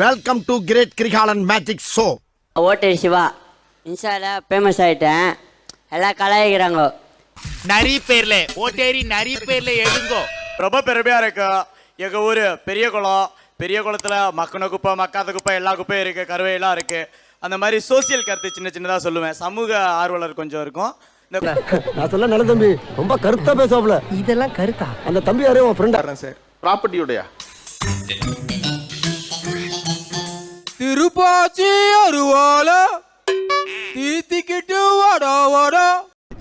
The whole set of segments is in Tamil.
Welcome to great Kirikalan magic show. ஓட்டர் சிவா இன்ஸ்டால ஃபேமஸ் ஆயிட்டேன், எல்லாம் கலாய்க்கிறாங்க. நிறைய பேர்ல ஓட்டேரி நிறைய பேர்ல எழுதுங்கோ. ரொம்ப பெருமையா இருக்கு. எங்க ஊரு பெரிய குளம், பெரிய குளத்துல மக்கின குப்பை மக்காத குப்பை எல்லா குப்பையும் இருக்கு, கருவையெல்லாம் இருக்கு. அந்த மாதிரி சோசியல் கருத்து சின்ன சின்னதா சொல்லுவேன். சமூக ஆர்வலர் கொஞ்சம் இருக்கும். நான் சொல்ல நல்ல தம்பி ரொம்ப கருத்தா பேசுவாப்ல. இதெல்லாம் கருத்தா? அந்த தம்பி யாரே உன் ஃப்ரெண்டா சார்? ப்ராப்பர்ட்டியோடயா? திருப்பாச்சி அருவால தீத்திக்கிட்டு வாடா வாடா.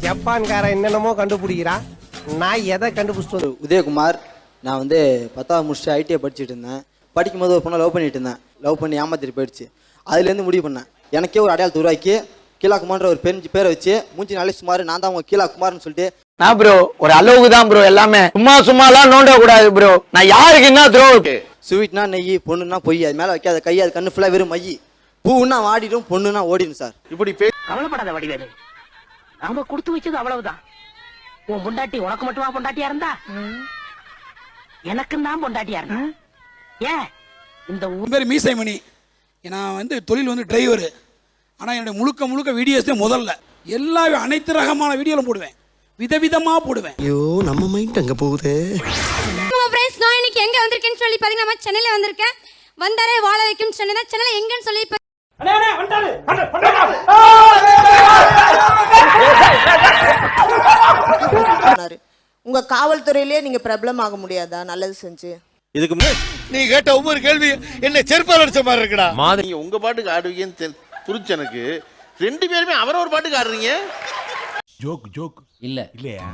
ஜப்பான்காரன் என்னென்னமோ கண்டுபிடிக்கிறான், நான் எதை கண்டுபிடிச்சிட்டு. உதயகுமார், நான் வந்து 10வது முடிச்சுட்டு ஐடிஐ படிச்சுட்டு இருந்தேன். படிக்கும்போது ஒரு பொண்ணை லவ் பண்ணிட்டு இருந்தேன். லவ் பண்ணி ஏமாத்திட்டு போயிடுச்சு. அதுலேருந்து முடிவு பண்ணேன், எனக்கே ஒரு அடையாளத்தை உருவாக்கி கீழா குமார்ன்ற ஒரு பேரை வச்சு மூஞ்சி நாளே சுமார் நான் தான் உங்க கீழா குமார்னு சொல்லிட்டு. நான் ப்ரோ ஒரு அளவுக்கு தான் ப்ரோ, எல்லாமே சும்மாலாம் நோண்ட கூடாது ப்ரோ. நான் யாருக்கு என்ன த்ரோ? ஸ்வீட்னா நெய், பொண்ணுன்னா பொய். அது மேலே வைக்காத கை, அது கண்ணு ஃபுல்லாக வெறும் மையி. பூன்னா வாடிடும், பொண்ணுன்னா ஓடிடும் சார். இப்படி கவலைப்படாத வடிவேலு, நாம கொடுத்து வச்சது அவ்வளவுதான். உன் பொண்டாட்டி உனக்கு மட்டுமா பொண்டாட்டியா இருந்தா? எனக்கும் தான் பொண்டாட்டியா இருந்தா. ஏன் இந்த பேர் மீசைமணி. நான் வந்து தொழில் வந்து டிரைவர். ஆனால் என்னுடைய முழுக்க வீடியோஸ் முதல்ல எல்லா அனைத்து ரகமான வீடியோலும் போடுவேன், விதவிதமா போடுவேன். ஐயோ நம்ம மைண்ட் அங்க போகுது. ஃப்ரெண்ட்ஸ், நான் இன்னைக்கு எங்க வந்திருக்கேன்னு சொல்லி பாத்தீங்கன்னா நம்ம சென்னையில வந்திருக்கேன். வந்தாரே வாழ வைக்கும் சென்னை தான். சென்னையில எங்கன்னு சொல்லி உங்க காவல்துறையிலேயே நீங்க பிரபலம் ஆக முடியாதா நல்லது செஞ்சு? இதுக்கு நீ கேட்ட ஒவ்வொரு கேள்வி என்ன செருப்பால் அடிச்ச மாதிரி இருக்குடா. நீங்க உங்க பாட்டுக்கு ஆடுவீங்கன்னு புரிஞ்சு எனக்கு. ரெண்டு பேருமே அவரவர் பாட்டுக்கு ஆடுறீங்க. ஜோக் இல்லையா?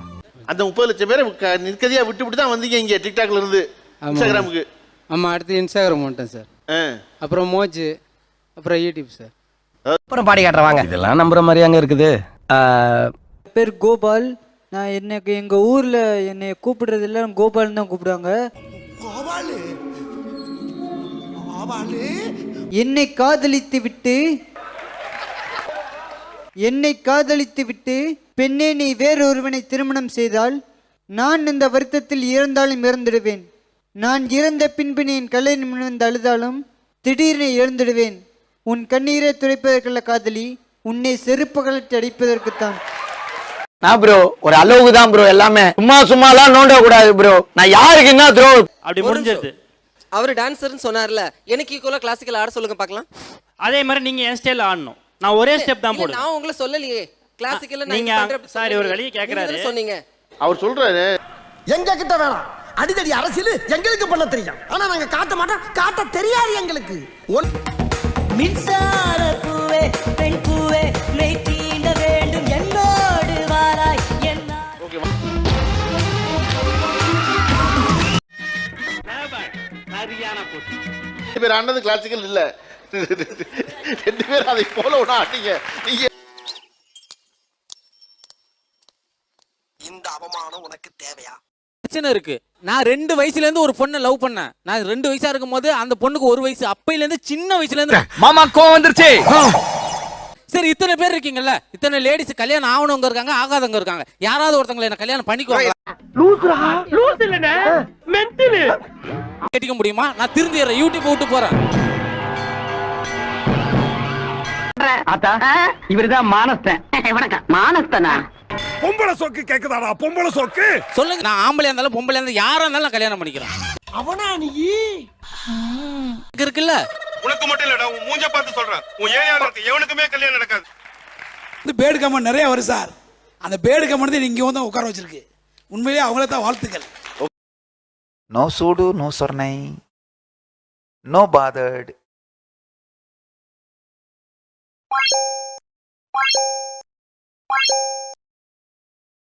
அந்த 30 லட்சம் பேரை நிற்கதியா விட்டு தான் வந்தீங்க இங்க டிக்டாக்ல இருந்து இன்ஸ்டாகிராமுக்கு. ஆமா, அடுத்து இன்ஸ்டாகிராம் வந்துட்டேன் சார். அப்புறம் மோஜ், அப்புறம் யூடியூப் சார். அப்புறம் பாடி காட்டுறவாங்க. இதெல்லாம் நம்புற மாதிரி அங்க இருக்குது. பேர் கோபால். நான் எனக்கு எங்க ஊர்ல என்னை கூப்பிடுறது இல்லை, கோபால் தான் கூப்பிடுவாங்க. என்னை காதலித்து விட்டு பெண்ணே நீ வேறொருவனை திருமணம் செய்தால் நான் இந்த வருத்தத்தில் இறந்தாலும் இறந்துடுவேன். நான் இறந்த பின்பு நீ என் கல்யாணம் வந்து அழுதாலும் திடீரென இறந்துடுவேன். உன் கண்ணீரை துடைப்பதற்குள்ள காதலி, உன்னை செருப்பு கலட்டி அடிப்பதற்குத்தான். நான் ப்ரோ ஒரு அளவுக்கு தான் ப்ரோ, எல்லாமே சும்மாலாம் நோண்ட கூடாது ப்ரோ. நான் யாருக்கு என்ன த்ரோ? அப்படி முடிஞ்சிருது. அவர் டான்சர்னு சொன்னார்ல, எனக்கு ஈக்குவலா கிளாசிக்கல் ஆட சொல்லுங்க பார்க்கலாம். அதே மாதிரி நீங்க என் ஸ்டைல் ஆடணும். நான் ஒரே ஸ்டெப் தான் போடுவேன். நான் உங்களை சொல்லலையே கிளாசிக்கல்ல. நீங்க சாரி ஒரு வழி கேக்குறாரு சொன்னீங்க. அவர் சொல்றாரு எங்க கிட்ட வேணாம் அடிதடி அரசியல் எங்களுக்கு பண்ண தெரியும், ஆனா நாங்க காட்ட மாட்டோம். காட்ட தெரியாது எங்களுக்கு. மின்சார பூவே பெண் பூவே மெய் தீண்ட வேண்டும் என்னோடு வாராய் என்ன. ஓகே, சரியான போச்சு. ரெண்டு பேர் ஆனது கிளாசிக்கல் இல்ல. ரெண்டு பேரும் அதை போல ஒண்ணு ஆட்டீங்க நீங்க. இந்த அவமானம் உனக்கு தேவையா? பிரச்சனை இருக்கு. நான் 2 வயசுல இருந்து ஒரு பொண்ணை லவ் பண்ணேன். நான் 2 வயசா இருக்கும் போது அந்த பொண்ணுக்கு 1 வயசு. அப்பையில இருந்து சின்ன வயசுல இருந்து மாமா கோவம் வந்துருச்சு. சரி, இத்தனை பேர் இருக்கீங்கல்ல, இத்தனை லேடிஸ் கல்யாணம் ஆகணுங்க இருக்காங்க, ஆகாதவங்க இருக்காங்க. யாராவது ஒருத்தங்களை என்ன கல்யாணம் பண்ணிக்குவாங்க? கேட்டிக்க முடியுமா? நான் திருந்திடுறேன், யூடியூப் விட்டு போறேன். இவருதான் மானஸ்தன். வணக்கம். மானஸ்தனா? பொம்பளை சோக்கு கேக்குதாடா? பொம்பளை சோக்கு சொல்லுங்க. நான் ஆம்பளையா இருந்தாலும் பொம்பளையா இருந்தாலும் யாரா இருந்தாலும் நான் கல்யாணம் பண்ணிக்கிறேன். அவனா நீ இருக்குல்ல, உனக்கு மட்டும் இல்லடா, உன் மூஞ்ச பார்த்து சொல்றேன். உன் ஏரியால இருக்க எவனுக்குமே கல்யாணம் நடக்காது. இந்த பேடு கமெண்ட் நிறைய வரும் சார். அந்த பேடு கமெண்ட் தான் இங்க வந்து உட்கார வச்சிருக்கு. உண்மையிலேயே அவங்கள தான் வாழ்த்துக்கள். நோ சூடு, நோ சொர்ணை, நோ பாதர்ட்.